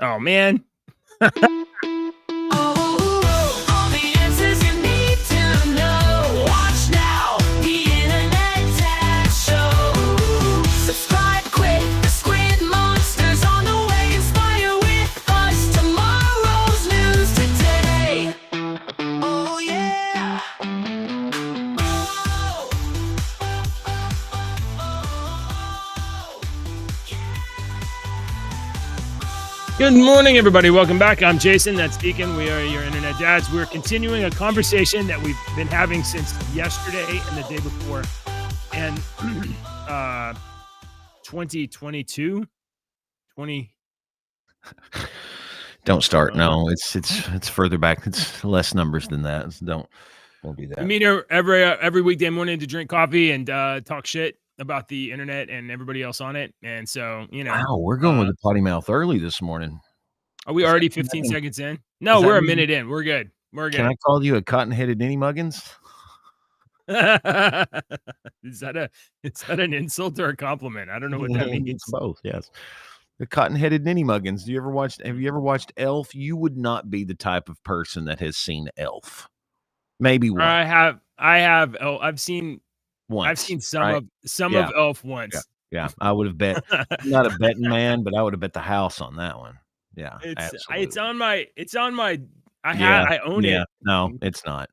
Oh man. All the answers you need to know. Watch now, the Internet Dad Show. Subscribe quick, the Squid Monster's on the way. Inspire with us tomorrow's news today. Oh yeah. Good morning, everybody. Welcome back. I'm Jason. That's Deacon. We are your internet dads. We're continuing a conversation that we've been having since yesterday and the day before. And 2022, 20. Don't start. No, it's further back. It's less numbers than that. Don't do that. We meet here every weekday morning to drink coffee and talk shit about the internet and everybody else on it. And so, Wow, we're going with the potty mouth early this morning. Are we already 15 seconds in? No, we're a minute in. We're good. We're good. Can I call you a cotton-headed Ninny Muggins? Is that an insult or a compliment? I don't know what that means. It's both, yes. The cotton-headed Ninny Muggins. Have you ever watched Elf? You would not be the type of person that has seen Elf. Maybe one. I have. Oh, I've seen once. I've seen some of Elf once. Yeah. I would have bet. I'm not a betting man, but I would have bet the house on that one. Yeah, it's on my. I own it. No, it's not.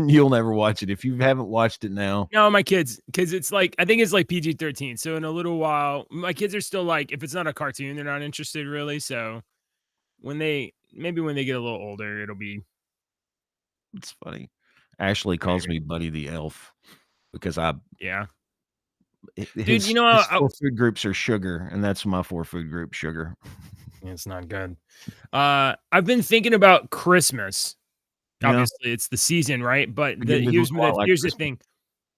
You'll never watch it if you haven't watched it now. No, my kids, because it's like I think it's like PG-13. So in a little while, my kids are still like, if it's not a cartoon, they're not interested really. So when they get a little older, it'll be. It's funny. Ashley calls me Buddy the Elf because Dude, his 4 food groups are sugar, and that's my 4 food group, sugar. It's not good. I've been thinking about Christmas. Obviously, it's the season, right? But here's the thing.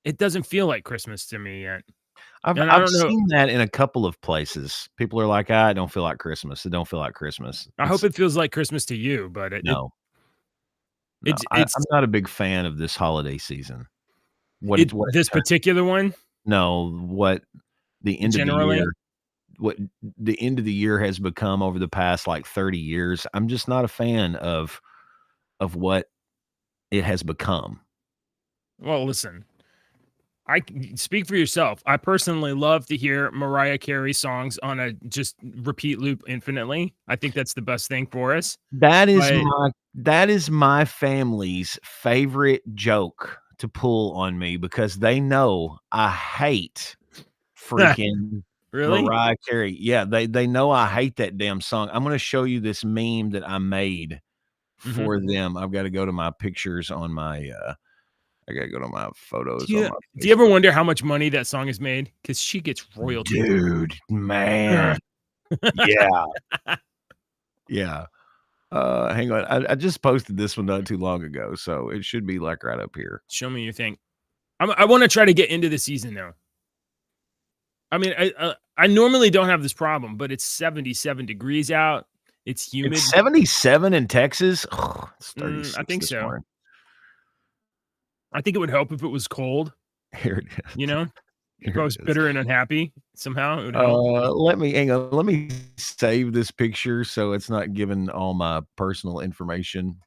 It doesn't feel like Christmas to me yet. I've seen that in a couple of places. People are like, I don't feel like Christmas. It don't feel like Christmas. I hope it feels like Christmas to you, but no. I'm not a big fan of this holiday season. This particular one? No, what the end of the year, what the end of the year has become over the past like 30 years. I'm just not a fan of what it has become. Well, listen, I speak for yourself. I personally love to hear Mariah Carey songs on a just repeat loop infinitely. I think that's the best thing for us. That is my family's favorite joke to pull on me because they know I hate freaking really? Mariah Carey. Yeah, they know I hate that damn song. I'm going to show you this meme that I made for them. I've got to go to my pictures on my I got to go to my photos. Do you ever wonder how much money that song has made? Because she gets royalty. Dude, man. Yeah. Yeah. Hang on. I just posted this one not too long ago, so it should be like right up here. Show me your thing. I want to try to get into the season though. I mean, I normally don't have this problem, but it's 77 degrees out. It's humid. It's 77 in Texas. Oh, it's 36 I think so. Morning. I think it would help if it was cold. Here it is. You know, if I was bitter and unhappy somehow, it would help. Let me save this picture so it's not giving all my personal information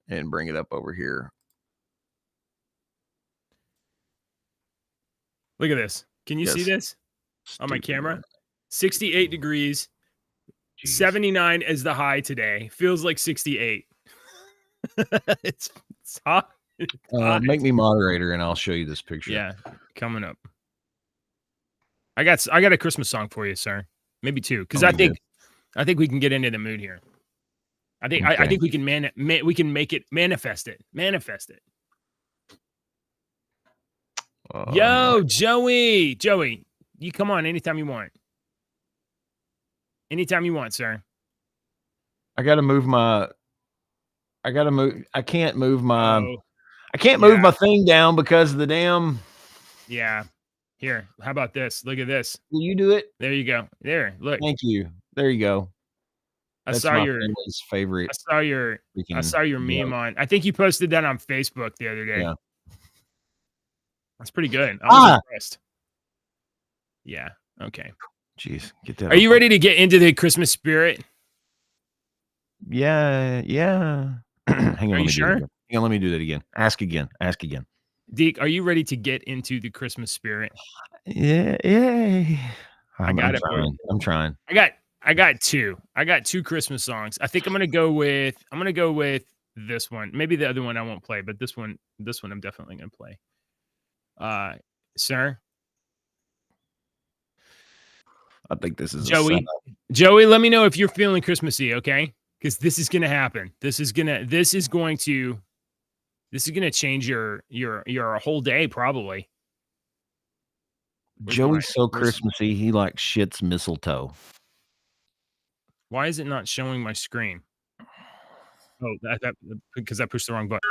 and bring it up over here. Look at this. Can you see this on my camera? 68 degrees. Jeez. 79 is the high today. Feels like 68. It's hot. Make me moderator and I'll show you this picture. Yeah, coming up. I got a Christmas song for you, sir. Maybe 2, because I think we can get into the mood here. I think we can make it manifest it. Yo, Joey, you come on anytime you want. Anytime you want, sir. I can't move my I can't move my thing down because of the damn. Yeah. Here, how about this? Look at this. Will you do it? There you go. There, look. Thank you. There you go. I saw your favorite. I saw your meme on. I think you posted that on Facebook the other day. Yeah. That's pretty good. I was impressed. Yeah. Okay. Jeez, get that. Are you ready to get into the Christmas spirit? Yeah. Hang on, Are let you me do that sure? again. Hang on, let me do that again. Ask again. Deke, are you ready to get into the Christmas spirit? Yeah. I got it for you. I'm trying. I got two. I got two Christmas songs. I think I'm gonna go with this one. Maybe the other one I won't play, but this one I'm definitely gonna play. Sir, I think this is a Joey, setup. Joey, let me know if you're feeling Christmassy, okay? Because this is gonna happen. This is gonna change your whole day, probably. Joey's so where's- Christmassy, he like shits mistletoe. Why is it not showing my screen? Oh, that because I pushed the wrong button.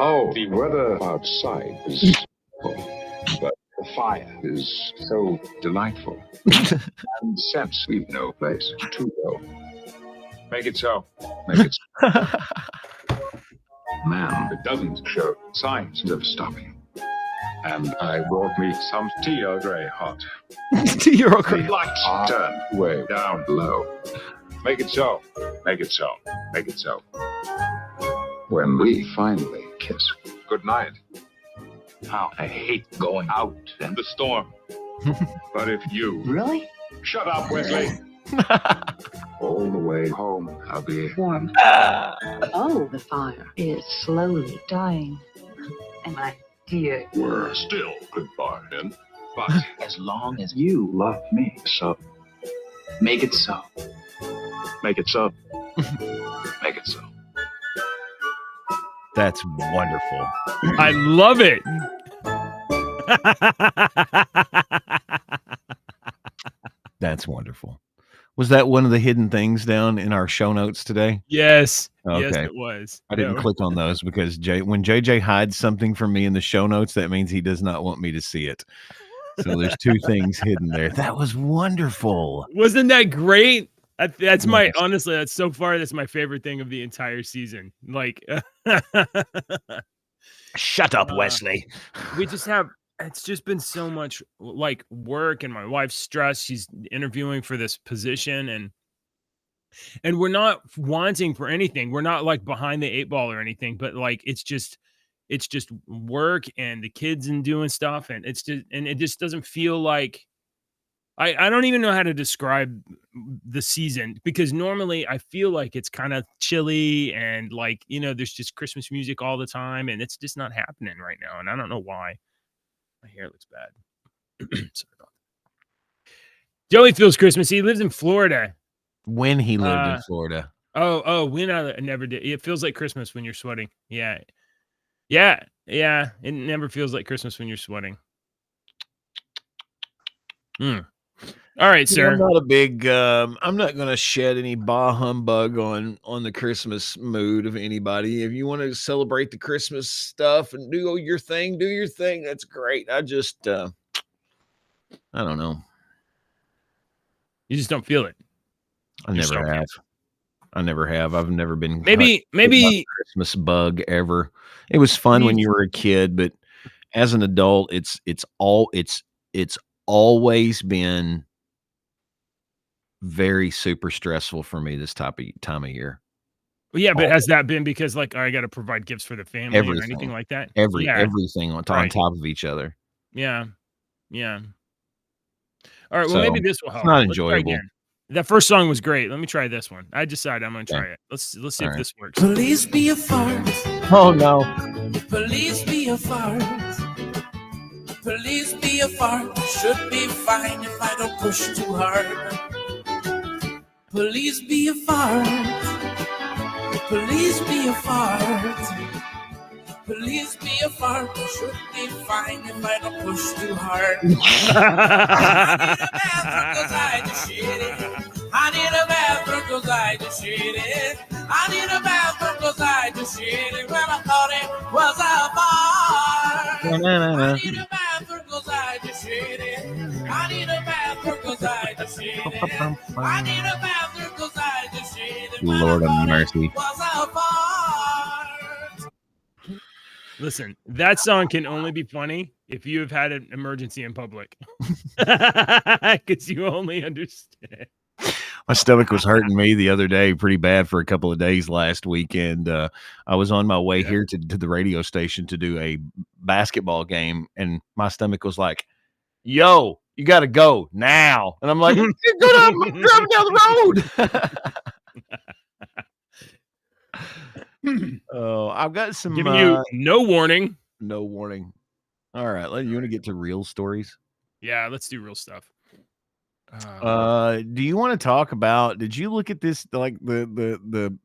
Oh, the weather outside is awful, but the fire is so delightful. And since we've no place to go, make it so. Make it so. Man, it doesn't show signs of stopping. And I brought me some tea Earl Grey hot. You're The lights turn way down low. Make it so. Make it so. Make it so. When we finally kiss. Good night. How I hate going out in the storm. But if you... Really? Shut up, Wesley. All the way home, I'll be... Warm. Oh, the fire is slowly dying. And my dear, We're still goodbye, then. But as long as you love me, so, make it so. make it so. Make it so. That's wonderful. I love it. That's wonderful. Was that one of the hidden things down in our show notes today? Yes. Yes, Okay. it was. I didn't No. click on those because when JJ hides something from me in the show notes, that means he does not want me to see it. So there's two things hidden there. That was wonderful. Wasn't that great? That's my Yes. honestly, that's so far. That's my favorite thing of the entire season. Like, Shut up, Wesley. we just have. It's just been so much like work, and my wife's stressed. She's interviewing for this position, and we're not wanting for anything. We're not like behind the eight ball or anything, but like it's just work and the kids and doing stuff, and it just doesn't feel like. I don't even know how to describe the season, because normally I feel like it's kind of chilly and like, there's just Christmas music all the time, and it's just not happening right now. And I don't know why. My hair looks bad. Sorry about that. Joey feels Christmas. He lives in Florida. When he lived in Florida. Oh, when I never did. It feels like Christmas when you're sweating. Yeah. It never feels like Christmas when you're sweating. All right, sir. I'm not a big I'm not gonna shed any bah humbug on the Christmas mood of anybody. If you want to celebrate the Christmas stuff and do your thing, that's great. I just I don't know. You just don't feel it. I You're so never have. I've never been Maybe Christmas bug ever. It was fun when you were a kid, but as an adult, it's always been very super stressful for me this time of year. yeah, but has that been because like I got to provide gifts for the family or anything Everything. like that? Everything on Right. top of each other. Yeah. All right, well, So, maybe this will help. not Let's try enjoyable. again. That first song was great. Let me try this one. I decided I'm going to Okay. try it. Let's see if Alright. this works. Police be a fart. Oh no. Police be a fart. Police be a fart. Should be fine if I don't push too hard. Police be a fart. Police be a fart. Police be a fart. Should be fine if I don't push too hard. I need a bathroom 'cause I just shit it. I need a bathroom 'cause I just shit it. When I thought it was a bar. I need a bathroom 'cause I just shit it. I need a bathroom 'cause I just shit it. I need a bathroom 'cause I just shit it. When I Lord of thought it mercy. was a bar. Listen, that song can only be funny if you have had an emergency in public. Because you only understand. My stomach was hurting me the other day pretty bad for a couple of days last week. And I was on my way here to the radio station to do a basketball game. And my stomach was like, yo, you got to go now. And I'm like, I'm driving down the road. Oh, I've got some. Giving you no warning. No warning. All right. You want to get to real stories? Yeah, let's do real stuff. Do you want to talk about, did you look at this, like the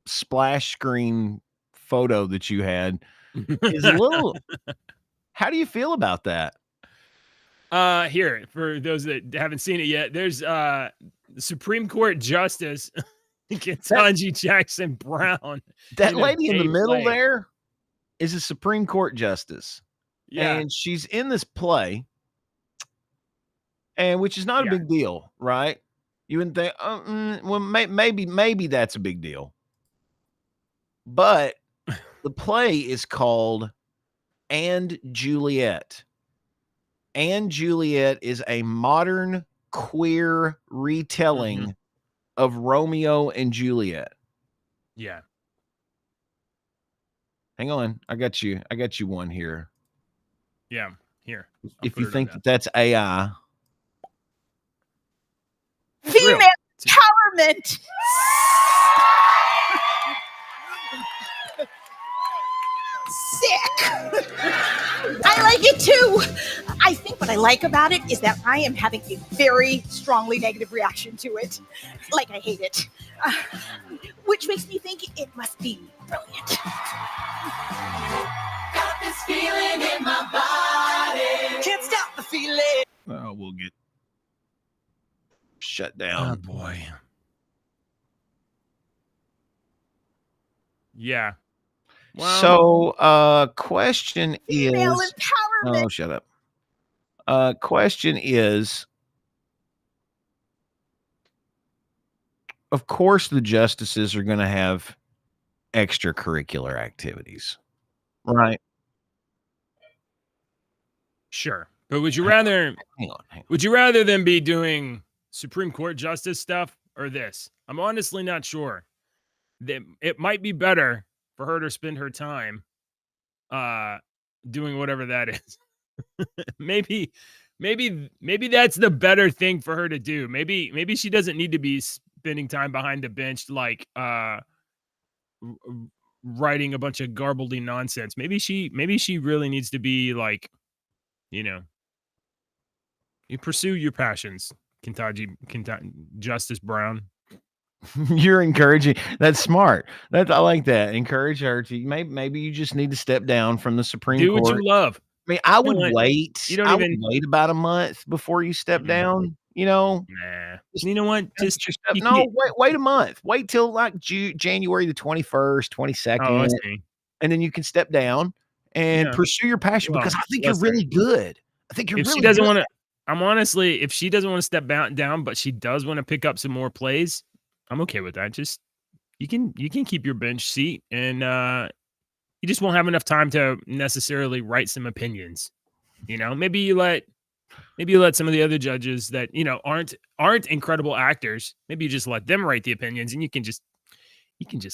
splash screen photo that you had is a little, how do you feel about that? Here, for those that haven't seen it yet, there's the Supreme Court Justice Ketanji Jackson Brown. That lady in the middle there is a Supreme Court Justice. Yeah. And she's in this play. And which is not a big deal, right? You wouldn't think, well, maybe that's a big deal. But the play is called And Juliet. And Juliet is a modern queer retelling of Romeo and Juliet. Yeah. Hang on. I got you one here. Yeah. Here. If you think that's AI. Female empowerment. Sick. I like it too. I think what I like about it is that I am having a very strongly negative reaction to it. Like I hate it. Which makes me think it must be brilliant. Got this feeling in my body. Can't stop the feeling. Oh, we'll get shut down. Oh boy. Yeah. Well, So, question Female is, empowerment. oh, shut up. Question is, of course, the justices are going to have extracurricular activities, right? sure. But would you rather Hang on. would you rather them be doing Supreme Court justice stuff or this? I'm honestly not sure. It might be better for her to spend her time doing whatever that is. maybe that's the better thing for her to do. Maybe she doesn't need to be spending time behind the bench like writing a bunch of garbledy nonsense. Maybe she really needs to be like, you pursue your passions, Ketanji Justice Brown. You're encouraging. That's smart. I like that. Encourage her to. Maybe you just need to step down from the Supreme Do Court. what you love. I mean, I would don't- wait. you don't I would even- wait about a month before you step Mhm. down. You know, Nah. You know what? Just your step. you No, can't- wait a month. Wait till like January the 21st, 22nd, Oh, I see. and then you can step down and Yeah. pursue your passion because Well, I think you're listen. really good. I think you're If really she doesn't good. want to, I'm honestly, if she doesn't want to step down, but she does want to pick up some more plays, I'm okay with that. Just you can keep your bench seat, and you just won't have enough time to necessarily write some opinions. Maybe you let some of the other judges that aren't incredible actors. Maybe you just let them write the opinions, and you can just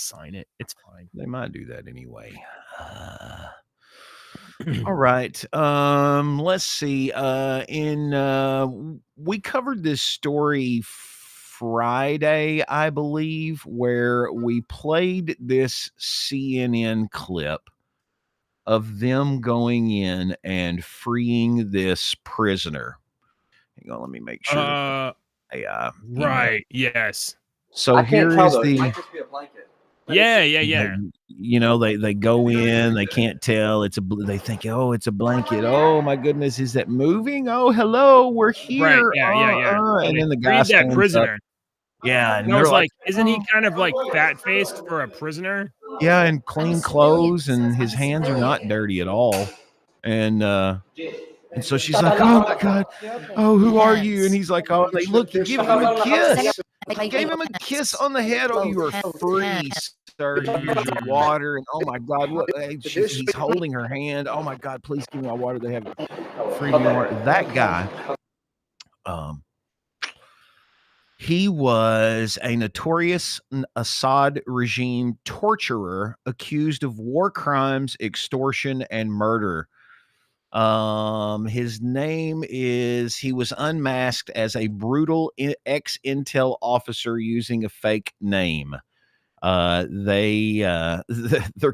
sign it. It's fine. They might do that anyway. All right. Let's see. We covered this story Friday, I believe, where we played this CNN clip of them going in and freeing this prisoner. Hang on, let me make sure. Right. Yes. So here is the. Yeah. They go in, they can't tell they think, oh, it's a blanket. Oh my goodness, is that moving? Oh, hello, we're here. Right. Yeah. And then the guy Freed that stands up. prisoner. Yeah, And I was like, isn't he kind of like fat faced for a prisoner? yeah, and clean clothes, and his hands are not dirty at all. And so she's like, oh my God, oh, who are you? And he's like, oh, they look, give him a kiss. Gave him a kiss on the head. Oh, you are free, sir. Here's your water. And oh my God, what? He's holding her hand. Oh my God, please give me my water. They have free water. That guy. He was a notorious Assad regime torturer accused of war crimes, extortion, and murder. His name is, he was unmasked as a brutal ex-intel officer using a fake name. They're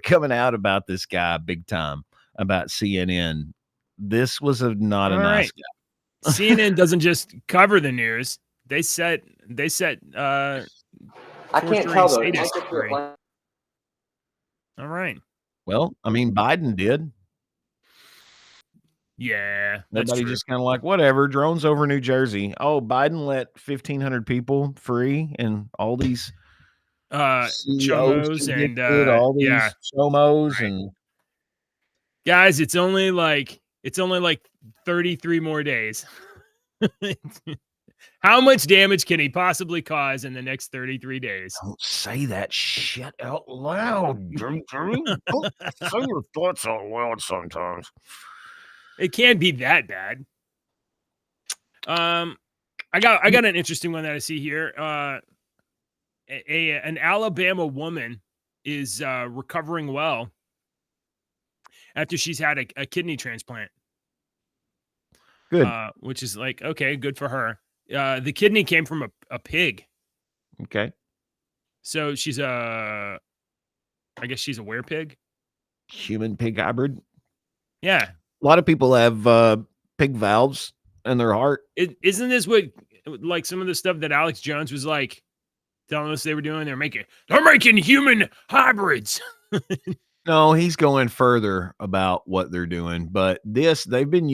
coming out about this guy big time, about CNN. This was not a nice guy. CNN doesn't just cover the news. They set I can't tell though. It might sadists just be a free. blank- All right. Well, I mean, Biden did. Yeah, that's Everybody true. just kind of like, whatever, drones over New Jersey. Oh, Biden let 1,500 people free, and all these CEOs chomos and convicted, all these yeah, chomos, right. and guys, it's only like 33 more days. How much damage can he possibly cause in the next 33 days? don't say that shit out loud. Don't say your thoughts out loud sometimes. It can't be that bad. I got an interesting one that I see here. An Alabama woman is recovering well after she's had a kidney transplant. Good. Which is like, okay, good for her. The kidney came from a pig. Okay. So she's I guess she's a werepig. Human pig hybrid. Yeah. A lot of people have pig valves in their heart. Isn't this what, like, some of the stuff that Alex Jones was like telling us they were doing? They're making human hybrids. No, he's going further about what they're doing, but they've been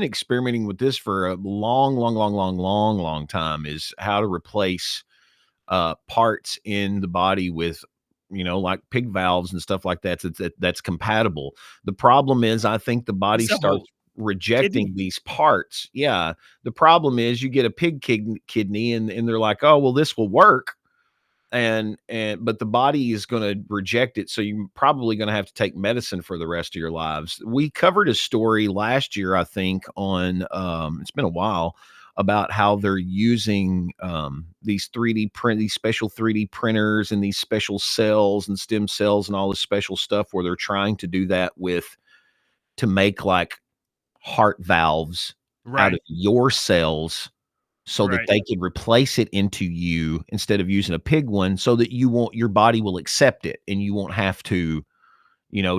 experimenting with this for a long time, is how to replace parts in the body with, like pig valves and stuff like that. That's compatible. The problem is, I think the body starts rejecting these parts. Yeah. The problem is you get a pig kidney and they're like, oh, well, this will work. But the body is going to reject it. So you're probably going to have to take medicine for the rest of your lives. We covered a story last year, I think, on, it's been a while, about how they're using these special 3D printers and these special cells and stem cells and all this special stuff, where they're trying to do that to make like heart valves out of your cells, so that they can replace it into you instead of using a pig one, so that your body will accept it and you won't have to,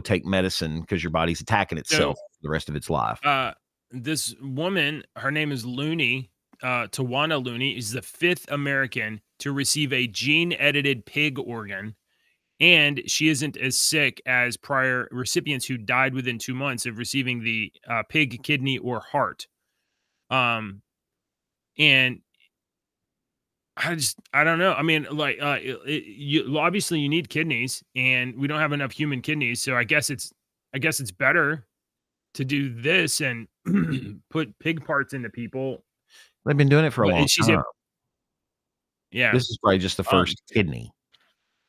take medicine because your body's attacking itself for the rest of its life. This woman, her name is Looney, Tawana Looney, is the 5th American to receive a gene-edited pig organ, and she isn't as sick as prior recipients who died within 2 months of receiving the pig kidney or heart. And I don't know. I mean, like, obviously you need kidneys, and we don't have enough human kidneys. So I guess it's better to do this and put pig parts into people. They've been doing it for a long time. Yeah. This is probably just the first kidney,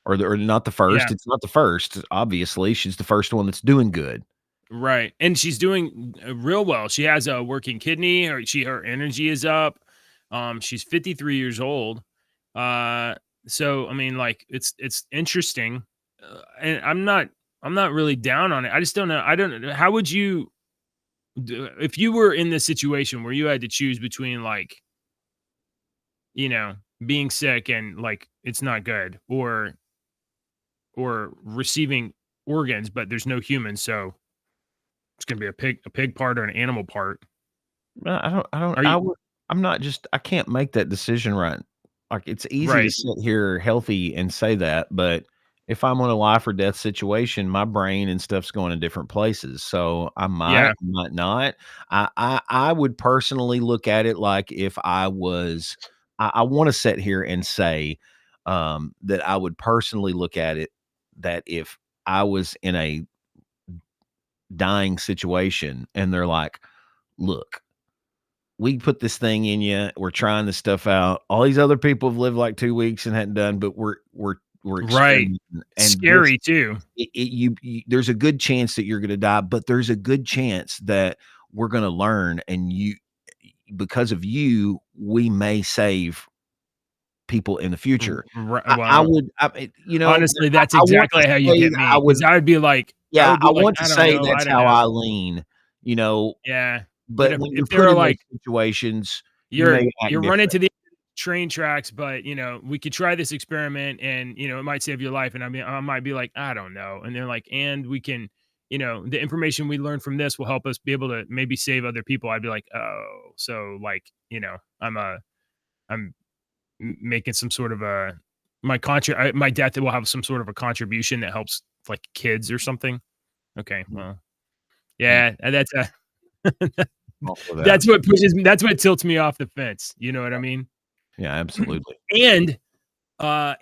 or not the first. Yeah. It's not the first. Obviously, she's the first one that's doing good. Right. And she's doing real well. She has a working kidney. Her energy is up. She's 53 years old. So I mean, like, it's interesting, and I'm not really down on it. I just don't know. I don't know. How would you, if you were in this situation where you had to choose between, like, being sick and like it's not good, or receiving organs but there's no humans, so it's gonna be a pig part or an animal part? I can't make that decision right. Like, it's easy to sit here healthy and say that, but if I'm on a life or death situation, my brain and stuff's going to different places. So I might not. I would personally look at it like, if I was, I want to sit here and say that I would personally look at it that if I was in a dying situation and they're like, look, we put this thing in you, we're trying this stuff out. All these other people have lived like 2 weeks and hadn't done, but we're right. And scary too. There's a good chance that you're going to die, but there's a good chance that we're going to learn, and because of you, we may save people in the future. Well, I would, honestly, that's exactly how you get me. I would be like, yeah, I want to say that's how I lean, Yeah. But when you're put in like situations, you're running to the train tracks, but we could try this experiment and it might save your life. And I might be like, I don't know. And they're like, and we can, the information we learn from this will help us be able to maybe save other people. I'd be like, oh, so like, I'm making some sort of my death will have some sort of a contribution that helps like kids or something. Okay. Well, yeah, that's that's what tilts me off the fence. You know what I mean? Yeah, absolutely. And after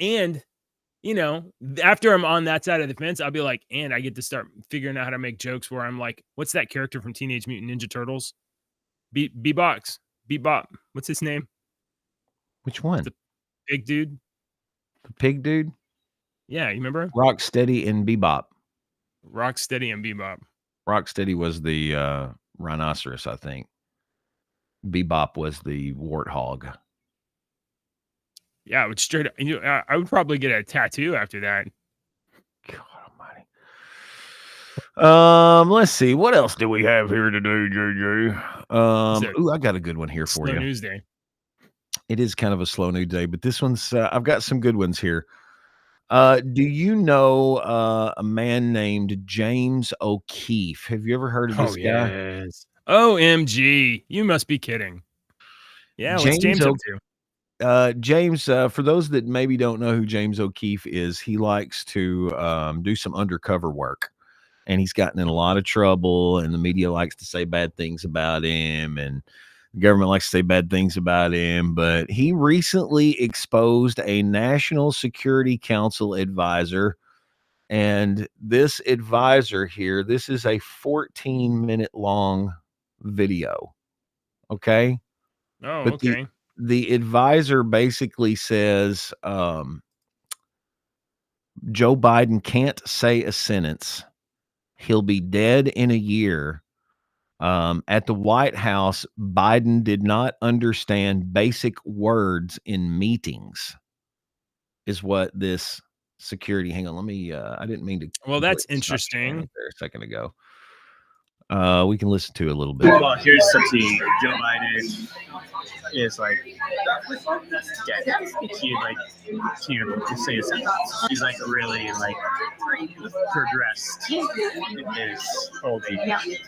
I'm on that side of the fence, I'll be like, and I get to start figuring out how to make jokes where I'm like, what's that character from Teenage Mutant Ninja Turtles? Bebop. What's his name? Which one? The big dude. The pig dude? Yeah, you remember? Rocksteady and Bebop. Rocksteady and Bebop. Rocksteady was the rhinoceros, I think. Bebop was the warthog. Yeah, I would straight up. I would probably get a tattoo after that. God almighty. Let's see. What else do we have here today, JJ? I got a good one here for you. Slow news day. It is kind of a slow news day, but this one's. I've got some good ones here. Do you know a man named James O'Keefe? Have you ever heard of this guy? Yes. OMG. You must be kidding. Yeah, what's James up to? James, for those that maybe don't know who James O'Keefe is, he likes to do some undercover work, and he's gotten in a lot of trouble, and the media likes to say bad things about him, and the government likes to say bad things about him. But he recently exposed a National Security Council advisor, and this advisor here, this is a 14-minute long video. Okay. Oh, but okay. The advisor basically says Joe Biden can't say a sentence. He'll be dead in a year. At the White House, Biden did not understand basic words in meetings, is what this security. Hang on, let me. I didn't mean to. Well, that's interesting. There a second ago. We can listen to a little bit. Well, here's something. Joe Biden is like dead. He like can't say a sentence. He's like really like progressed in his holding. Everybody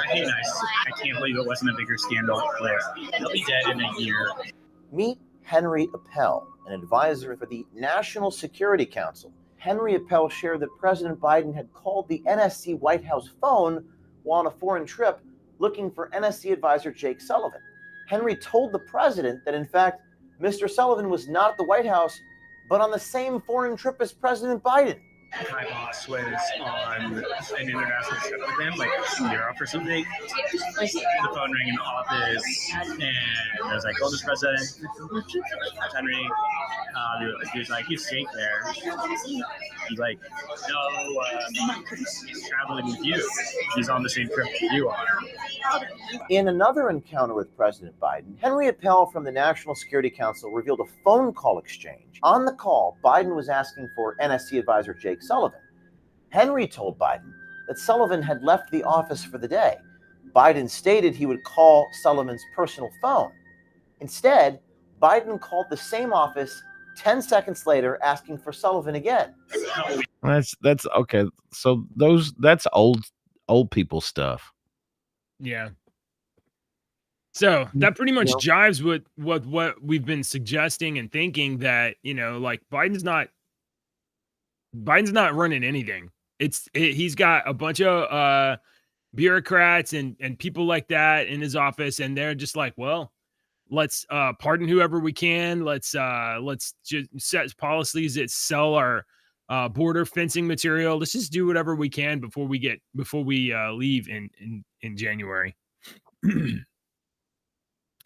recognized. I can't believe it wasn't a bigger scandal. He'll be dead in a year. Meet Henry Appel, an advisor for the National Security Council. Henry Appel shared that President Biden had called the NSC White House phone while on a foreign trip looking for NSC advisor Jake Sullivan. Henry told the president that, in fact, Mr. Sullivan was not at the White House, but on the same foreign trip as President Biden. My boss was on an international trip with him, like Europe or something. The phone rang in the office, and I was like, "Oh, this president, Henry." He was like, "He's Jake there." He's like, "No, he's traveling with you. He's on the same trip that you are." In another encounter with President Biden, Henry Appel from the National Security Council revealed a phone call exchange. On the call, Biden was asking for NSC advisor Jake Sullivan. Henry told Biden that Sullivan had left the office for the day. Biden stated he would call Sullivan's personal phone. Instead, Biden called the same office 10 seconds later asking for Sullivan again. That's okay. So that's old people stuff. Yeah. So that pretty much jives with what we've been suggesting and thinking, that, like Biden's not running anything. He's got a bunch of bureaucrats and people like that in his office, and they're just like, well, let's pardon whoever we can. Let's just set policies that sell our border fencing material. Let's just do whatever we can before we leave in January.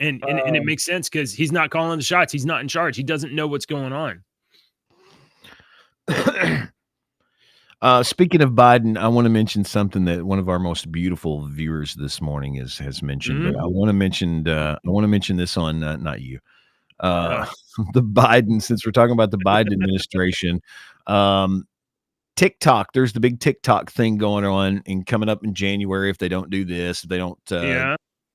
And it makes sense because he's not calling the shots. He's not in charge. He doesn't know what's going on. Speaking of Biden, I want to mention something that one of our most beautiful viewers this morning has mentioned. But I want to mention this on not you, the Biden. Since we're talking about the Biden administration, TikTok. There's the big TikTok thing going on and coming up in January. If they don't do this, if they don't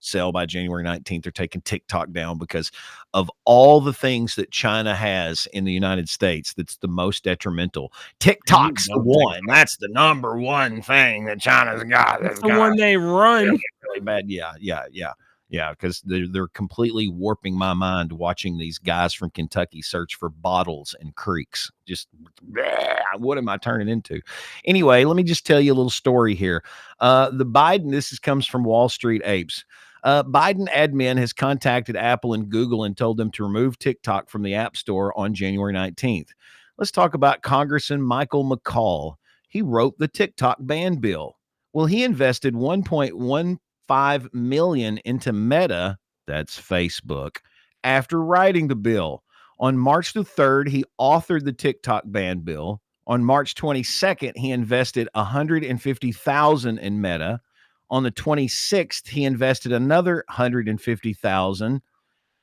sell by January 19th, they're taking TikTok down because of all the things that China has in the United States that's the most detrimental. TikTok's the one. That's the number one thing that China's got. That's the one they run. Really bad. Yeah, because they're completely warping my mind watching these guys from Kentucky search for bottles and creeks. Just what am I turning into? Anyway, let me just tell you a little story here. The Biden, comes from Wall Street Apes. Biden admin has contacted Apple and Google and told them to remove TikTok from the App Store on January 19th. Let's talk about Congressman Michael McCaul. He wrote the TikTok ban bill. Well, he invested $1.15 million into Meta, that's Facebook, after writing the bill. On March the 3rd, he authored the TikTok ban bill. On March 22nd, he invested $150,000 in Meta. On the 26th, he invested another $150,000.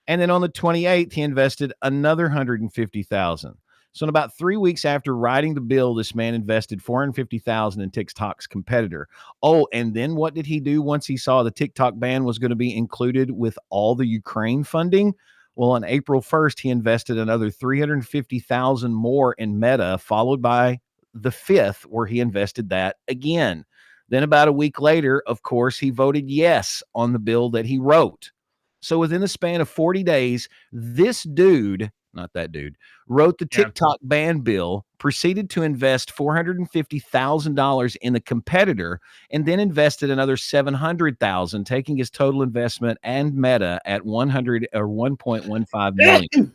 And then on the 28th, he invested another $150,000. So in about 3 weeks after writing the bill, this man invested $450,000 in TikTok's competitor. Oh, and then what did he do once he saw the TikTok ban was going to be included with all the Ukraine funding? Well, on April 1st, he invested another $350,000 more in Meta, followed by the 5th, where he invested that again. Then about a week later, of course, he voted yes on the bill that he wrote. So within the span of 40 days, this dude, not that dude, wrote the TikTok ban bill, proceeded to invest $450,000 in the competitor, and then invested another $700,000, taking his total investment and Meta at $1.15 million.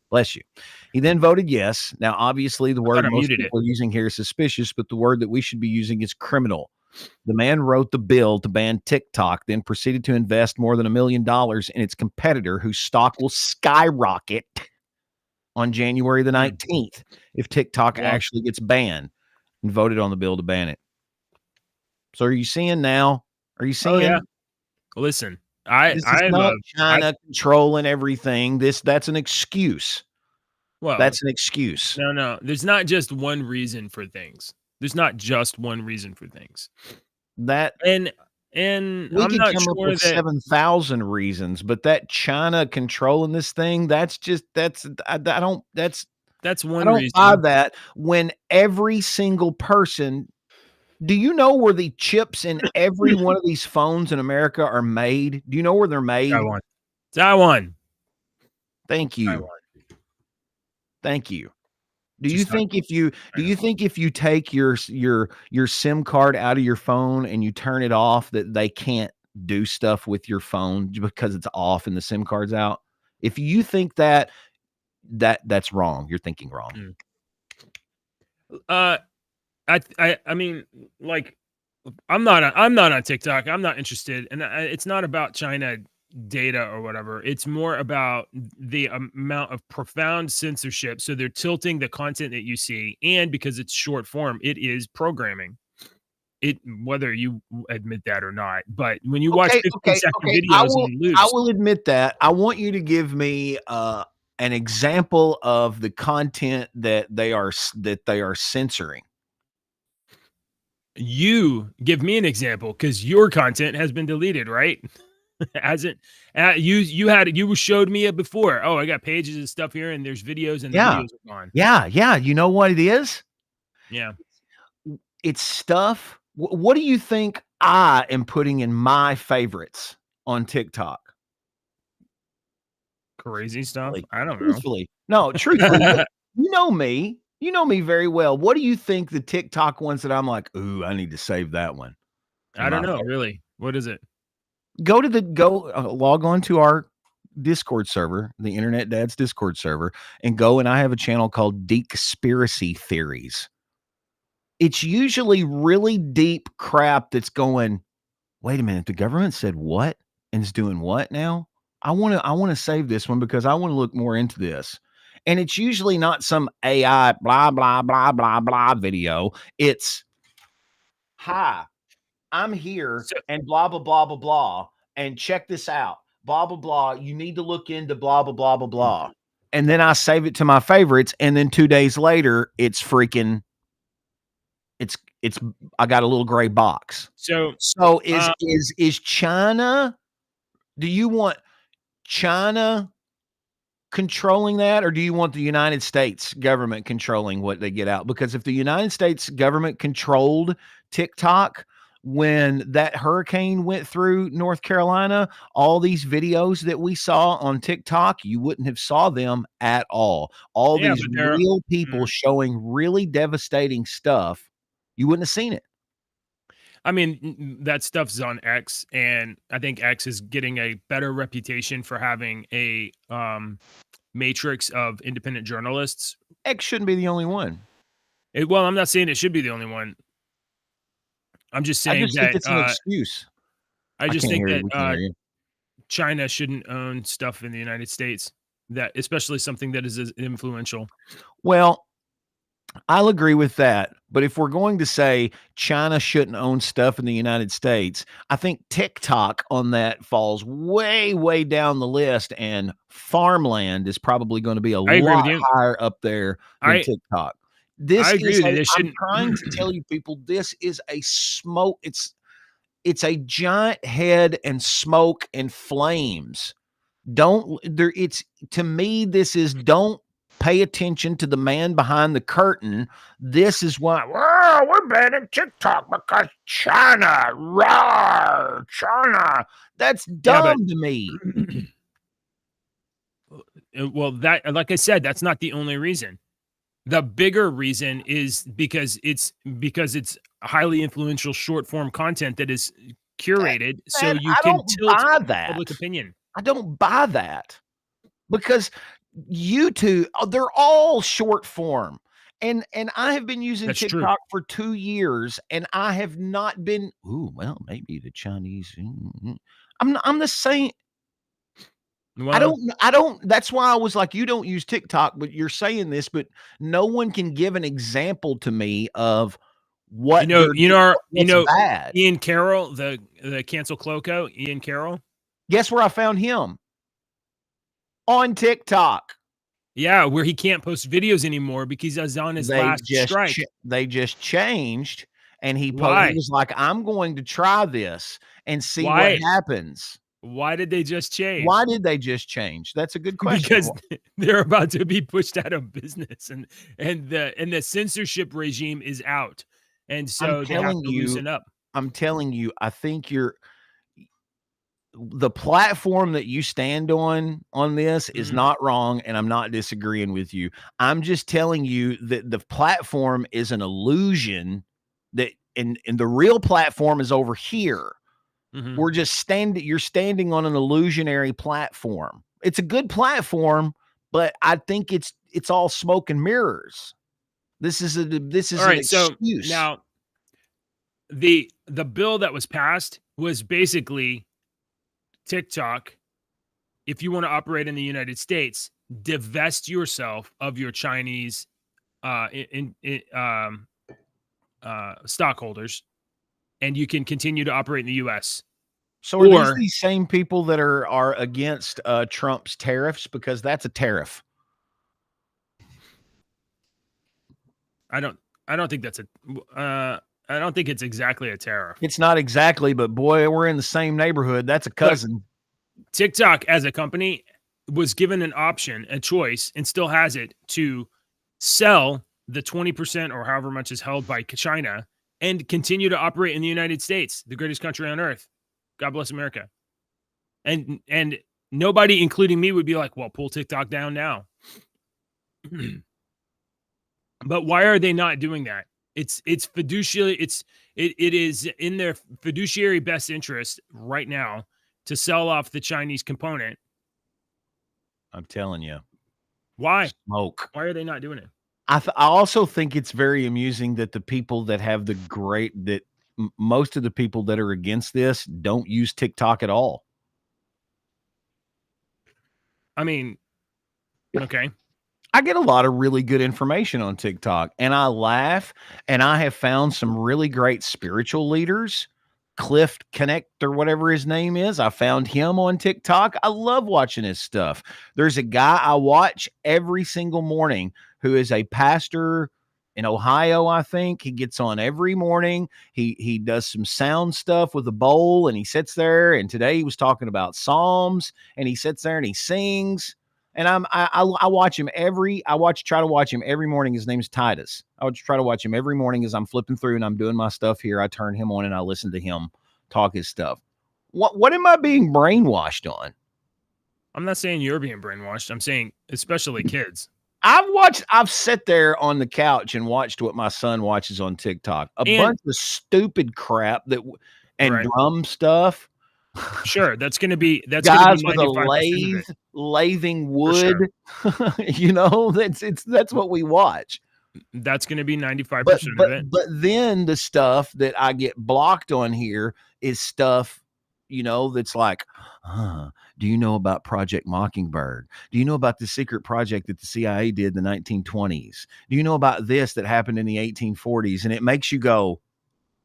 Bless you. He then voted yes. Now, obviously, the word most people are using here is suspicious, but the word that we should be using is criminal. The man wrote the bill to ban TikTok, then proceeded to invest more than $1 million in its competitor, whose stock will skyrocket on January the 19th if TikTok actually gets banned, and voted on the bill to ban it. So are you seeing now? Are you seeing? Oh, yeah. Listen, This is not China controlling everything. That's an excuse. Well, that's an excuse. No. There's not just one reason for things. That and we I'm could not come up sure with that 7,000 reasons, but that China controlling this thing, that's I don't reason. buy that. When every single person, do you know where the chips in every one of these phones in America are made? Do you know where they're made? Taiwan. Thank you. Taiwan. Thank you. Do you think if you take your SIM card out of your phone and you turn it off, that they can't do stuff with your phone because it's off and the SIM card's out? If you think that's wrong, you're thinking wrong. I mean, like, I'm not on TikTok. I'm not interested, and it's not about China data or whatever. It's more about the amount of profound censorship. So they're tilting the content that you see, and because it's short form, it is programming. It, whether you admit that or not, but when you watch 15-second videos, I will admit that. I want you to give me an example of the content that they are censoring. You give me an example, because your content has been deleted, right? Hasn't you showed me it before? Oh, I got pages and stuff here, and there's videos, and the videos are gone. Yeah. You know what it is? Yeah, it's stuff. What do you think I am putting in my favorites on TikTok? Crazy stuff. I don't know. Truthfully, you know me. You know me very well. What do you think the TikTok ones that I'm like, ooh, I need to save that one? I don't know, really. What is it? Log on to our Discord server, the Internet Dad's Discord server, and I have a channel called Deep Conspiracy Theories. It's usually really deep crap that's going, wait a minute, the government said what and is doing what now? I want to save this one because I want to look more into this. And it's usually not some AI blah, blah, blah, blah, blah video. It's, hi, I'm here and blah, blah, blah, blah, blah. And check this out. Blah, blah, blah. You need to look into blah, blah, blah, blah, blah. And then I save it to my favorites. And then 2 days later, it's freaking, it's I got a little gray box. So is China, do you want China controlling that, or do you want the United States government controlling what they get out? Because if the United States government controlled TikTok when that hurricane went through North Carolina, all these videos that we saw on TikTok, you wouldn't have saw them at all. All these real people showing really devastating stuff, you wouldn't have seen it. I mean, that stuff's on X, and I think X is getting a better reputation for having a matrix of independent journalists. X shouldn't be the only one. Well, I'm not saying it should be the only one. I'm just saying that it's an excuse. I just think that China shouldn't own stuff in the United States, that especially something that is as influential. Well, I'll agree with that. But if we're going to say China shouldn't own stuff in the United States, I think TikTok on that falls way, way down the list. And farmland is probably going to be a lot higher up there than TikTok. I'm trying to tell you people, this is a smoke. It's a giant head and smoke and flames. To me, this is don't pay attention to the man behind the curtain. This is why we're banning TikTok because China, rawr, China. That's dumb to me. Well, that, like I said, that's not the only reason. The bigger reason is because it's highly influential short form content that is curated, so you can tilt public opinion. I don't buy that, because YouTube, they're all short form, and I have been using TikTok for 2 years, and I have not been. Maybe the Chinese. I'm the same. Well, I don't. That's why I was like, you don't use TikTok, but you're saying this, but no one can give an example to me of what bad. Ian Carroll, the cancel Cloco, Ian Carroll. Guess where I found him? On TikTok. Yeah, where he can't post videos anymore because he's on his last strike. They just changed, and he was like, I'm going to try this and see what happens. Why did they just change? Why did they just change? That's a good question. Because they're about to be pushed out of business, and the censorship regime is out, and so they have to loosen up. I'm telling you, I think the platform that you stand on this is not wrong, and I'm not disagreeing with you. I'm just telling you that the platform is an illusion, that and the real platform is over here. Mm-hmm. We're just you're standing on an illusionary platform. It's a good platform, but I think it's all smoke and mirrors. This is all right, an excuse. So now the bill that was passed was basically TikTok. If you want to operate in the United States, divest yourself of your Chinese stockholders, and you can continue to operate in the U.S. So are these the same people that are against Trump's tariffs, because that's a tariff? I don't think that's I don't think it's exactly a tariff. It's not exactly, but boy, we're in the same neighborhood. That's a cousin. Look, TikTok as a company was given an option, a choice, and still has it, to sell the 20% or however much is held by China and continue to operate in the United States, the greatest country on earth. God bless America. And nobody, including me, would be like, well, pull TikTok down now. But why are they not doing that? It's fiduciary. It is in their fiduciary best interest right now to sell off the Chinese component. I'm telling you. Why? Smoke. Why are they not doing it? I also think it's very amusing that the people that have most of the people that are against this don't use TikTok at all. I mean, okay. I get a lot of really good information on TikTok, and I laugh, and I have found some really great spiritual leaders. Cliff Connect or whatever his name is. I found him on TikTok. I love watching his stuff. There's a guy I watch every single morning who is a pastor in Ohio, I think. He gets on every morning. He does some sound stuff with a bowl, and he sits there, and today he was talking about Psalms, and he sits there and he sings. And I watch him try to watch him every morning. His name's Titus. I would try to watch him every morning as I'm flipping through and I'm doing my stuff here. I turn him on and I listen to him talk his stuff. What am I being brainwashed on? I'm not saying you're being brainwashed. I'm saying especially kids. I've sat there on the couch and watched what my son watches on TikTok. A bunch of stupid crap and drum stuff. Sure, that's guys gonna be with a lathing wood. Sure. You know, that's what we watch. That's going to be 95% of it. But then the stuff that I get blocked on here is stuff, you know, that's like, do you know about Project Mockingbird? Do you know about the secret project that the CIA did in the 1920s? Do you know about this that happened in the 1840s? And it makes you go,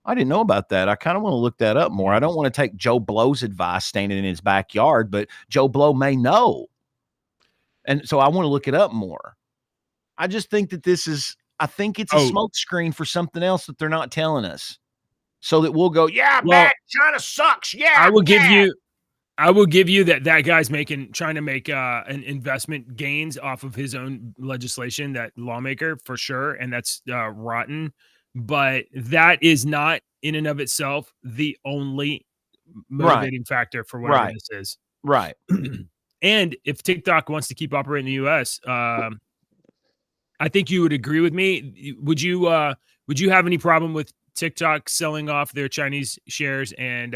I didn't know about that. I kind of want to look that up more. I don't want to take Joe Blow's advice standing in his backyard, but Joe Blow may know. And so I want to look it up more. I just think that it's a smokescreen for something else that they're not telling us. So that we'll go, man, China sucks. Yeah. I will give you that guy's trying to make an investment gains off of his own legislation, that lawmaker for sure. And that's rotten. But that is not in and of itself the only motivating factor for whatever this is. Right. And if TikTok wants to keep operating in the US, I think you would agree with me. Would you have any problem with TikTok selling off their Chinese shares and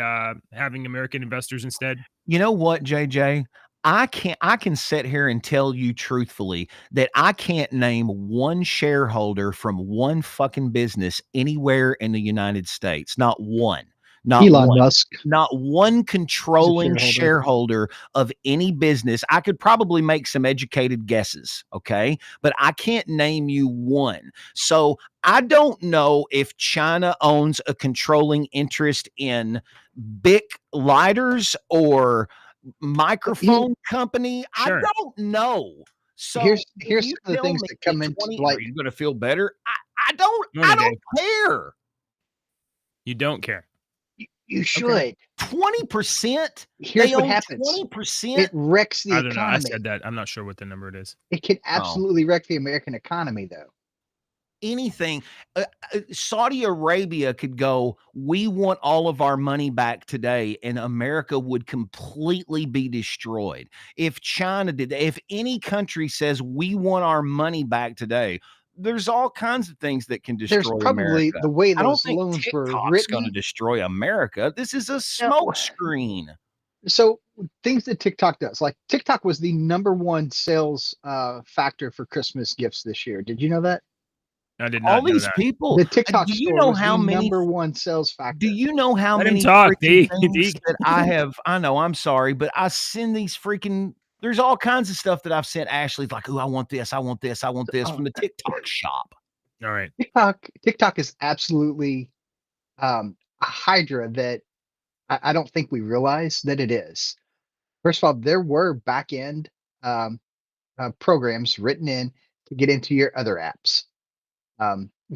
having American investors instead? You know what, JJ? I can sit here and tell you truthfully that I can't name one shareholder from one fucking business anywhere in the United States. Not one. Not Elon one. Musk. Not one controlling shareholder of any business. I could probably make some educated guesses, okay? But I can't name you one. So I don't know if China owns a controlling interest in Bic lighters or microphone company. Sure. I don't know. So here's some of the things that come into light. Are you going to feel better? I don't care. You don't care. You should. 20%. Here's what happens. 20%. It wrecks the I economy. don't know. I said that. I'm not sure what the number it is. It can absolutely wreck the American economy, though. Anything. Saudi Arabia could go, we want all of our money back today, and America would completely be destroyed. If China did that, if any country says we want our money back today, there's all kinds of things that can destroy There's probably America. the way I don't those think loans were TikTok's written. going to destroy America. This is a smoke screen. So things that TikTok does, like TikTok was the #1 sales factor for Christmas gifts this year. Did you know that? I did not All know these that. people. The TikTok do you store know was how the many #1 sales factor. Do you know how Let him many talk, freaking D. things that I have? I know, I'm sorry, but I send these freaking. There's all kinds of stuff that I've sent Ashley, like, oh, I want this, I want this, I want this from the TikTok shop. All right. TikTok is absolutely a hydra that I don't think we realize that it is. First of all, there were back-end programs written in to get into your other apps.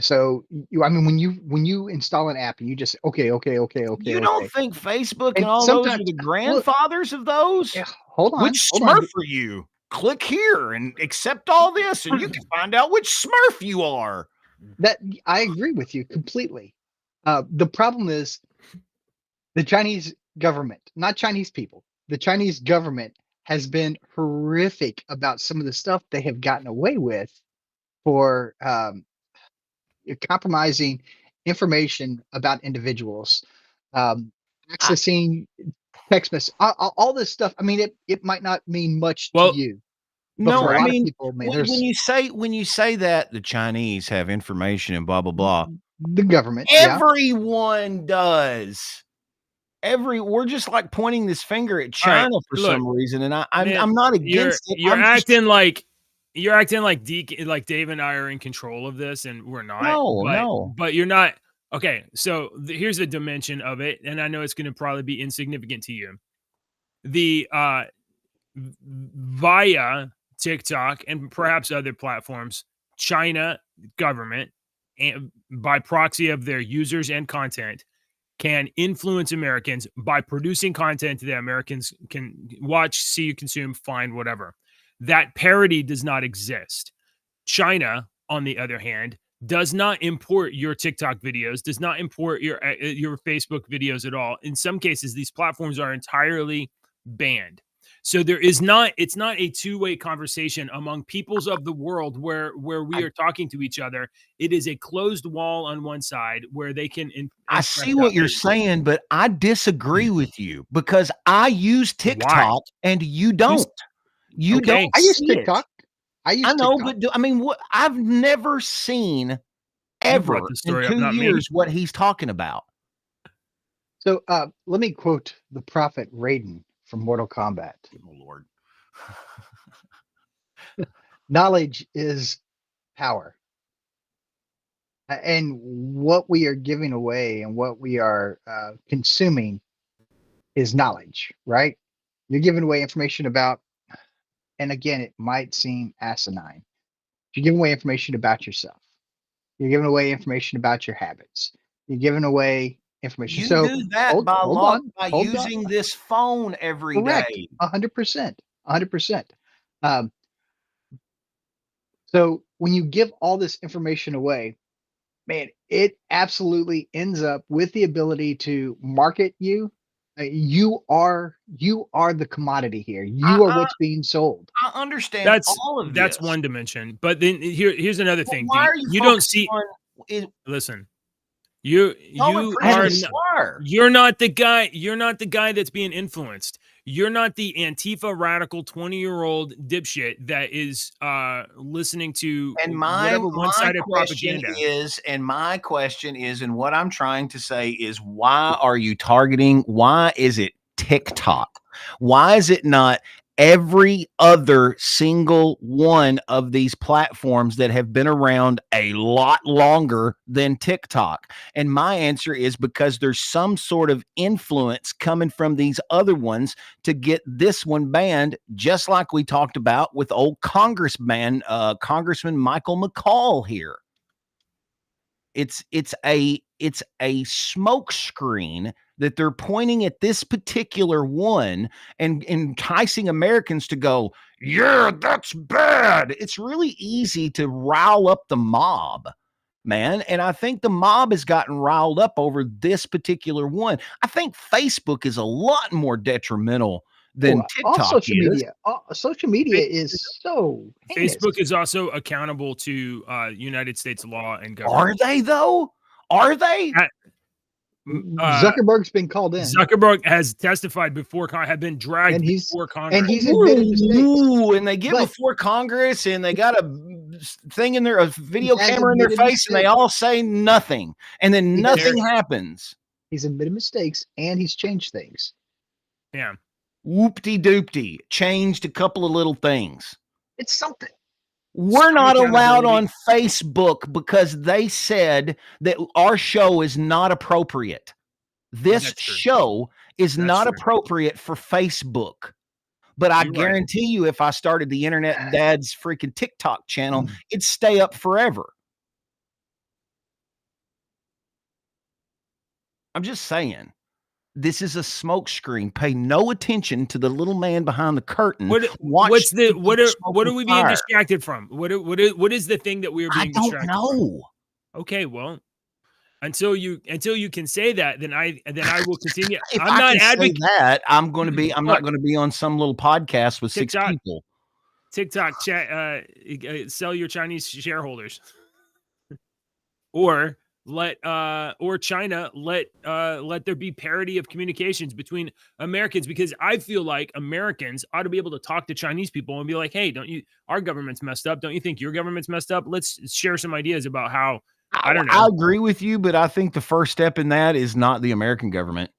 So when you install an app and you just okay. You don't think Facebook and all those are the grandfathers of those? Yeah, hold on. Which Smurf are you? Click here and accept all this, and you can find out which Smurf you are. That I agree with you completely. The problem is the Chinese government, not Chinese people. The Chinese government has been horrific about some of the stuff they have gotten away with for compromising information about individuals, accessing text messages, all this stuff. I mean, it might not mean much to you. No, I mean, people, when you say that the Chinese have information and blah blah blah, the government, everyone does. We're just like pointing this finger at China for some reason, and I'm not against it. You're acting like you're acting like Dave and I are in control of this, and we're not. No. But you're not. Okay, so here's a dimension of it, and I know it's going to probably be insignificant to you. The via TikTok and perhaps other platforms, China government, and by proxy of their users and content, can influence Americans by producing content that Americans can watch, see, consume, find, whatever. That parity does not exist. China, on the other hand, does not import your TikTok videos, does not import your Facebook videos at all. In some cases, these platforms are entirely banned. So it's not a two-way conversation among peoples of the world where we are talking to each other. It is a closed wall on one side where they can. I see what you're saying, but I disagree with you because I use TikTok and you don't. You don't. I use TikTok. I know, but I've never seen ever in 2 years what he's talking about. So let me quote the prophet Raiden from Mortal Kombat. Oh, Lord. Knowledge is power. And what we are giving away and what we are consuming is knowledge, right? You're giving away information about, and again, it might seem asinine. You're giving away information about yourself. You're giving away information about your habits. You're giving away information. You so do that by using this phone every day. 100%. 100%. So when you give all this information away, man, it absolutely ends up with the ability to market you. You are the commodity here. You are what's being sold. I understand all of this. That's one dimension. But then here's another thing. Why are you don't see listen. You're not the guy. You're not the guy that's being influenced. You're not the Antifa radical 20-year-old dipshit that is listening to whatever one-sided propaganda is. And my question is, and what I'm trying to say is, why are you targeting? Why is it TikTok? Why is it not every other single one of these platforms that have been around a lot longer than TikTok? And my answer is because there's some sort of influence coming from these other ones to get this one banned, just like we talked about with old Congressman Michael McCall here. It's a smoke screen that they're pointing at this particular one and enticing Americans to go, yeah, that's bad. It's really easy to rile up the mob, man. And I think the mob has gotten riled up over this particular one. I think Facebook is a lot more detrimental than TikTok social is. media. Social media is so heinous. Facebook is also accountable to United States law and government. Are they though? Are they? Zuckerberg's been called in. Zuckerberg has testified before, had been dragged before Congress. And he's admitted mistakes. And they get before Congress and they got a thing in there, a video camera in their face, and they all say nothing. And then nothing happens. He's admitted mistakes and he's changed things. Yeah. Whoop-de-doop-de. Changed a couple of little things. It's something. We're not allowed on Facebook because they said that our show is not appropriate. This show is not appropriate for Facebook. But I guarantee you, if I started the Internet Dad's freaking TikTok channel, it'd stay up forever. I'm just saying. This is a smokescreen. Pay no attention to the little man behind the curtain. What are we being distracted from? What is the thing that we are being distracted from? I don't know. Okay, well, until you can say that, then I will continue. If I'm not advocating that. I'm not going to be on some little podcast with TikTok, 6 people. TikTok chat. Sell your Chinese shareholders, or China let there be parity of communications between Americans, because I feel like Americans ought to be able to talk to Chinese people and be like, hey, our government's messed up. Don't you think your government's messed up? Let's share some ideas about how. I don't know. I agree with you, but I think the first step in that is not the American government.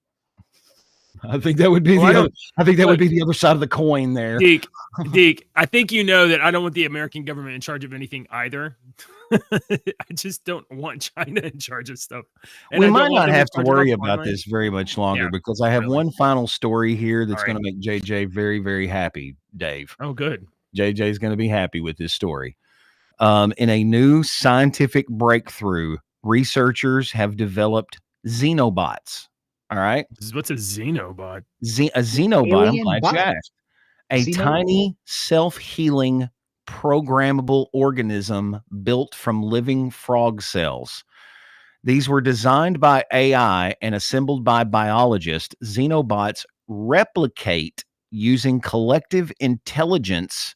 I think that would be I think that would be the other side of the coin there. Deke, I think you know that I don't want the American government in charge of anything either. I just don't want China in charge of stuff. And we might not have to worry about this very much longer because I have one final story here that's going to make JJ very, very happy, Dave. Oh, good. JJ is going to be happy with this story. In a new scientific breakthrough, researchers have developed xenobots. All right. What's a xenobot? A xenobot. I'm glad you asked. A tiny self-healing programmable organism built from living frog cells. These were designed by AI and assembled by biologists. Xenobots replicate using collective intelligence,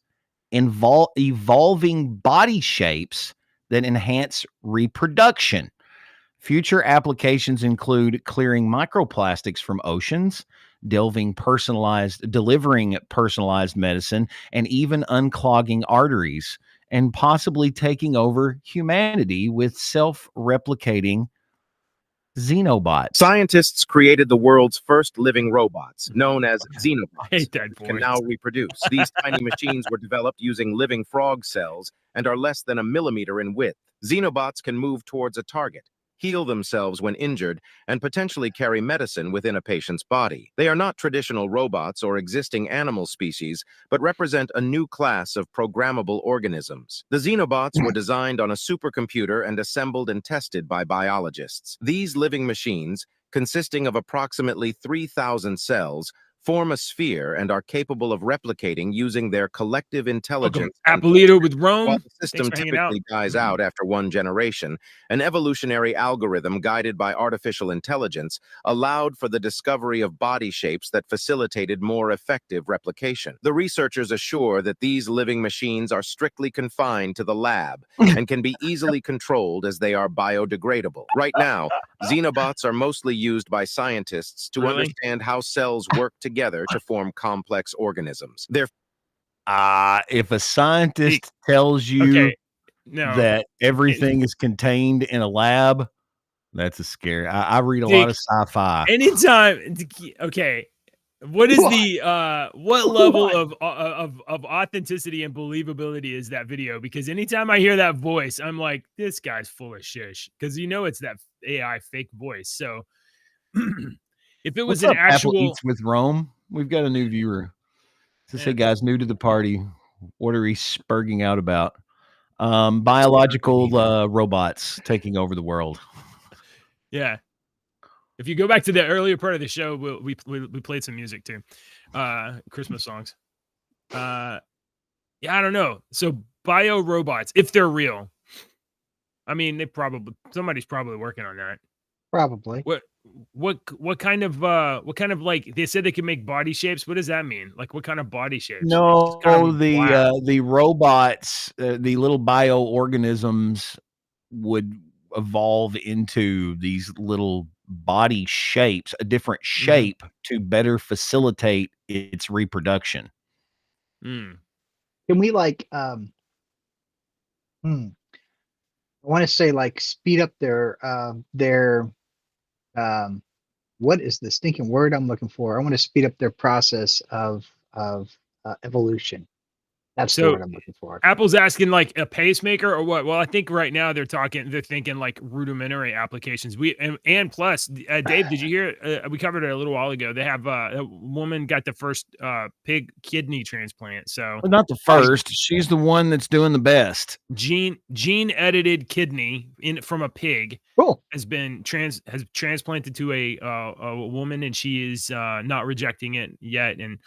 evolving body shapes that enhance reproduction. Future applications include clearing microplastics from oceans, delivering personalized medicine, and even unclogging arteries, and possibly taking over humanity with self-replicating xenobots. Scientists created the world's first living robots, known as xenobots. I hate that can now reproduce. These tiny machines were developed using living frog cells and are less than 1 millimeter in width. Xenobots can move towards a target, heal themselves when injured, and potentially carry medicine within a patient's body. They are not traditional robots or existing animal species, but represent a new class of programmable organisms. The xenobots were designed on a supercomputer and assembled and tested by biologists. These living machines, consisting of approximately 3,000 cells, form a sphere and are capable of replicating using their collective intelligence. Apolito with Rome. While the system typically dies out after one generation, an evolutionary algorithm guided by artificial intelligence allowed for the discovery of body shapes that facilitated more effective replication. The researchers assure that these living machines are strictly confined to the lab and can be easily controlled as they are biodegradable. Right now, xenobots are mostly used by scientists to understand how cells work together to form complex organisms. If a scientist tells you that everything is contained in a lab, that's a scary. I read a lot of sci-fi. Anytime, what is the what level of authenticity and believability is that video? Because anytime I hear that voice, I'm like, this guy's full of shish. Because it's that AI fake voice. So if it was What's an up, actual Apple Eats with Rome, we've got a new viewer. Says, hey guys, new to the party. What are we spurging out about? Biological robots taking over the world. Yeah. If you go back to the earlier part of the show, we played some music too, Christmas songs. I don't know. So bio robots, if they're real, I mean, somebody's probably working on that. Probably. What kind of like they said they can make body shapes? What does that mean? Like what kind of body shapes? No, the robots, the little bioorganisms would evolve into these little body shapes, a different shape to better facilitate its reproduction. Can we I want to say speed up their what is the stinking word I'm looking for? I want to speed up their process of evolution. That's the word I'm looking for. Apple's asking like a pacemaker or what? Well, I think right now they're thinking like rudimentary applications. And plus, Dave, did you hear? We covered it a little while ago. They have a woman got the first pig kidney transplant. So not the first. She's the one that's doing the best. Gene edited kidney from a pig. Cool. Has transplanted to a woman, and she is not rejecting it yet, and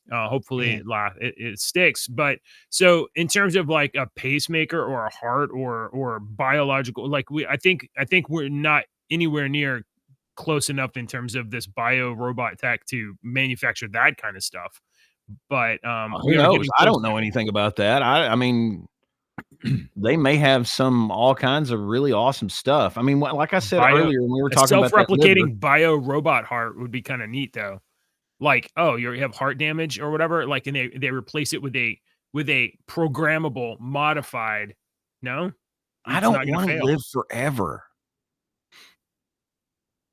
hopefully it sticks. But so in terms of like a pacemaker or a heart or biological, like I think we're not anywhere near close enough in terms of this bio robot tech to manufacture that kind of stuff. But who knows? I don't know anything about that. I mean, they may have all kinds of really awesome stuff. I mean, like I said earlier when we were talking about self-replicating bio robot heart would be kind of neat though. Like, you have heart damage or whatever, like, and they replace it with a programmable, modified. No, I don't want to live forever.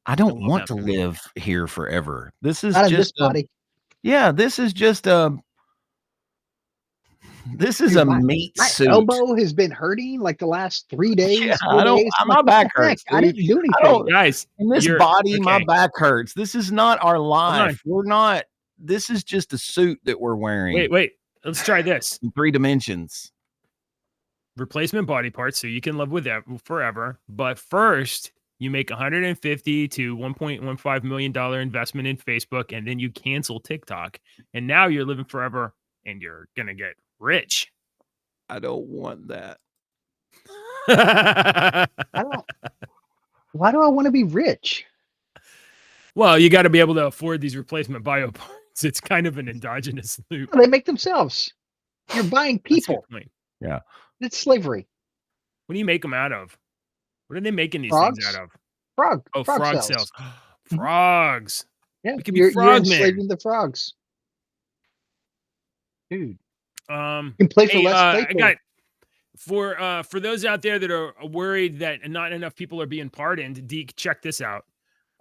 I don't want to live here forever. This is Not in just this body. yeah, this is just a meat My suit. elbow has been hurting like the last 3 days. Yeah, 4 days. I'm my like, back what the heck? hurts. I Dude. didn't do I anything. don't, Guys, in this you're- body, my okay. back hurts. This is not our on. life. We're not. This is just a suit that we're wearing. Wait. Let's try this. In 3 dimensions. Replacement body parts, so you can live with that forever. But first, you make $150 to $1.15 million investment in Facebook, and then you cancel TikTok, and now you're living forever, and you're gonna get rich. I don't want that. Why do I want to be rich? Well, you got to be able to afford these replacement bio parts. It's kind of an endogenous loop. They make themselves. You're buying That's a good people. point. Yeah. It's slavery. What do you make them out of? What are they making these Frogs? things out of? Frog. Oh, frog frog cells. cells. Frogs. Yeah, We could be you're frog men. enslaving the frogs. Dude. You You can play for less I Claypool. got for those out there that are worried that not enough people are being pardoned. Deke, check this out.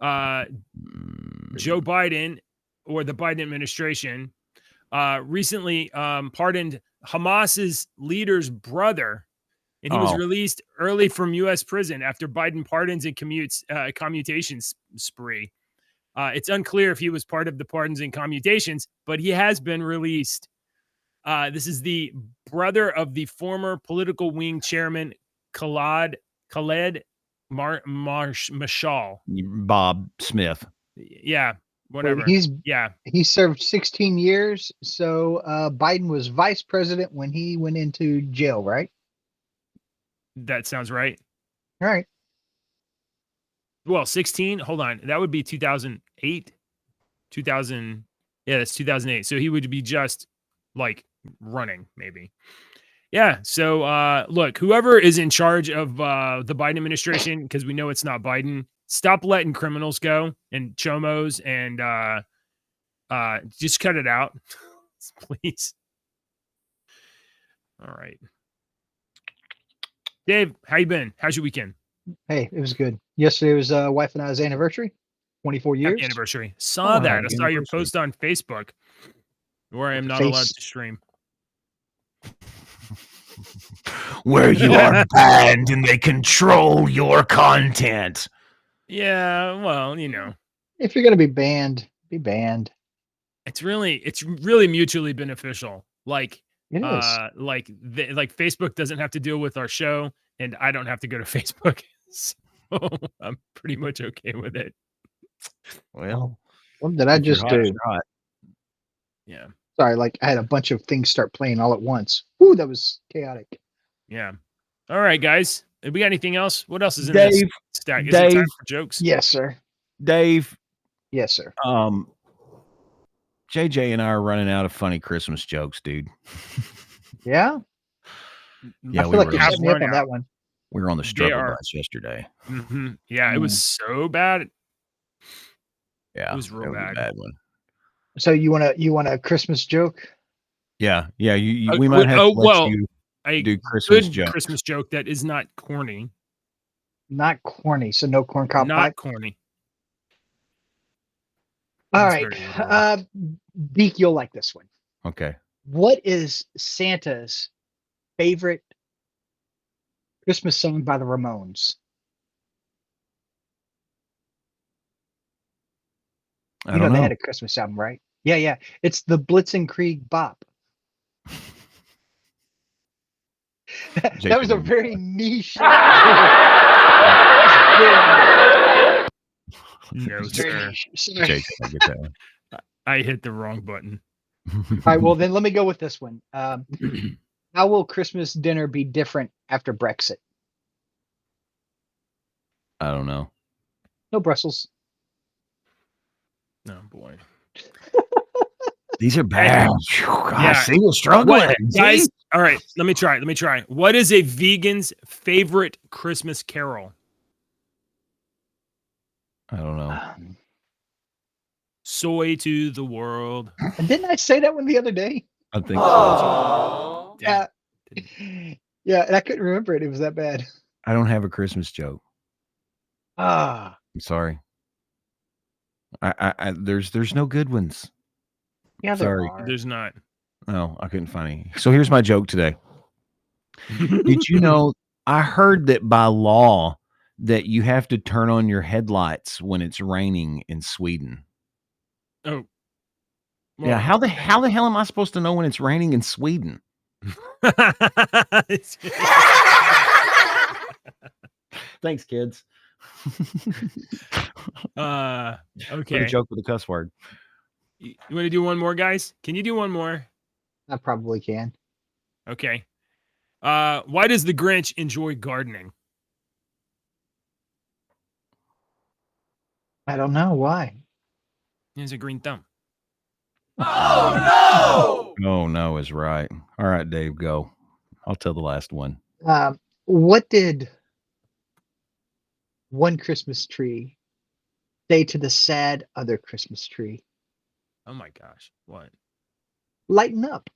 Joe Biden or the Biden administration recently pardoned Hamas's leader's brother, and he was released early from U.S. prison after Biden pardons and commutations spree. It's unclear if he was part of the pardons and commutations, but he has been released. This is the brother of the former political wing chairman Khaled Mashal. Bob Smith. Yeah, whatever. He served 16 years. So Biden was vice president when he went into jail, right? That sounds right. All right. Well, 16. Hold on. That would be 2008. 2000. Yeah, that's 2008. So he would be just like running, maybe. Yeah. So look, whoever is in charge of the Biden administration, because we know it's not Biden, stop letting criminals go and chomos and just cut it out, please. All right. Dave, how you been? How's your weekend? Hey, it was good. Yesterday was wife and I's anniversary. 24 years. Happy anniversary. Saw that. I saw your anniversary. post on Facebook where I am not allowed to stream. Where you are banned and they control your content. Yeah, well, you know, If you're gonna be banned, be banned. it's really mutually beneficial. Like It is. like Facebook doesn't have to deal with our show, and I don't have to go to Facebook. So I'm pretty much okay with it. Well, What did I if you're just hot, do? you're hot. Yeah. Sorry, like I had a bunch of things start playing all at once. Ooh, that was chaotic. Yeah. All right, guys. Have we got anything else? What else is in this Dave, stack? Is it time Dave. for jokes? Yes, sir. Dave, Yes, sir. JJ and I are running out of funny Christmas jokes, dude. Yeah. Yeah, I we feel like were, you have set me up run on out. that one. we were on the struggle are- bus yesterday. Yeah, it was so bad. Yeah, It was real that a bad. bad one. So you want a Christmas joke? Yeah, yeah. Uh, We might have to let well, you A do Christmas good jokes. Christmas joke that is not corny. Not corny. So no corn cob Not pipe. corny. All That's right. very liberal. Deke, you'll like this one. Okay. What is Santa's favorite Christmas song by the Ramones? I You know don't they know. had a Christmas album, right? Yeah, yeah. It's the Blitzkrieg Bop. That was a very niche. No, Very sir. niche. Sorry. JJ, I get that one. I hit the wrong button. All right, well then let me go with this one. How will Christmas dinner be different after Brexit? I don't know. No Brussels. Oh boy. These are bad. Phew, gosh, see, we're What, struggling. guys? See? All right, let me try. What is a vegan's favorite Christmas carol? I don't know. Soy to the world. And didn't I say that one the other day? I think so. Yeah. Yeah, and I couldn't remember it. It was that bad. I don't have a Christmas joke. Ah, I'm sorry. There's no good ones. Yeah, Sorry. There's not. Oh, I couldn't find any. So here's my joke today. Did you know? I heard that by law that you have to turn on your headlights when it's raining in Sweden. Oh. Yeah, how the hell am I supposed to know when it's raining in Sweden? Thanks, kids. Okay. A joke with a cuss word. You want to do one more, guys? Can you do one more? I probably can. Okay. Why does the Grinch enjoy gardening? I don't know why. He has a green thumb. Oh no is right. All right, Dave, go. I'll tell the last one. What did one Christmas tree say to the sad other Christmas tree? Oh my gosh. What? Lighten up.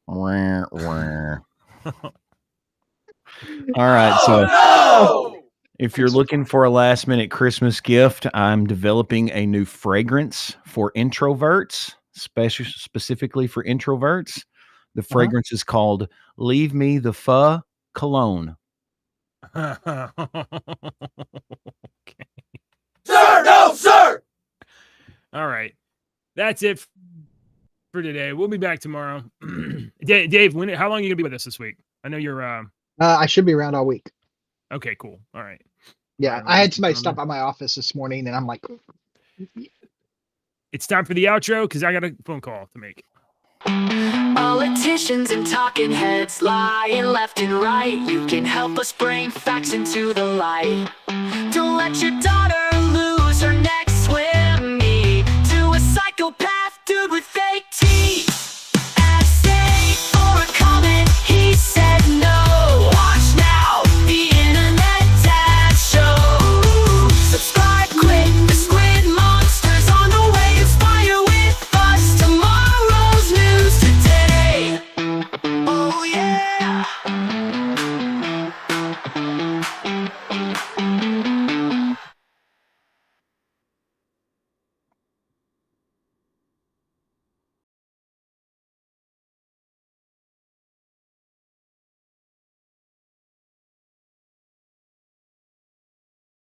Wah, wah. All right, so if you're looking for a last minute Christmas gift, I'm developing a new fragrance for introverts, specifically for introverts. The fragrance is called Leave Me the Pho Cologne. Okay. Sir, no, sir! All right. That's it for today. We'll be back tomorrow. Dave, how long are you gonna be with us this week? I know you're I should be around all week. okay, cool. All right. Yeah, I had somebody stop by my office this morning, and I'm like, it's time for the outro because I got a phone call to make. Politicians and talking heads lying left and right. You can help us bring facts into the light. Don't let your daughter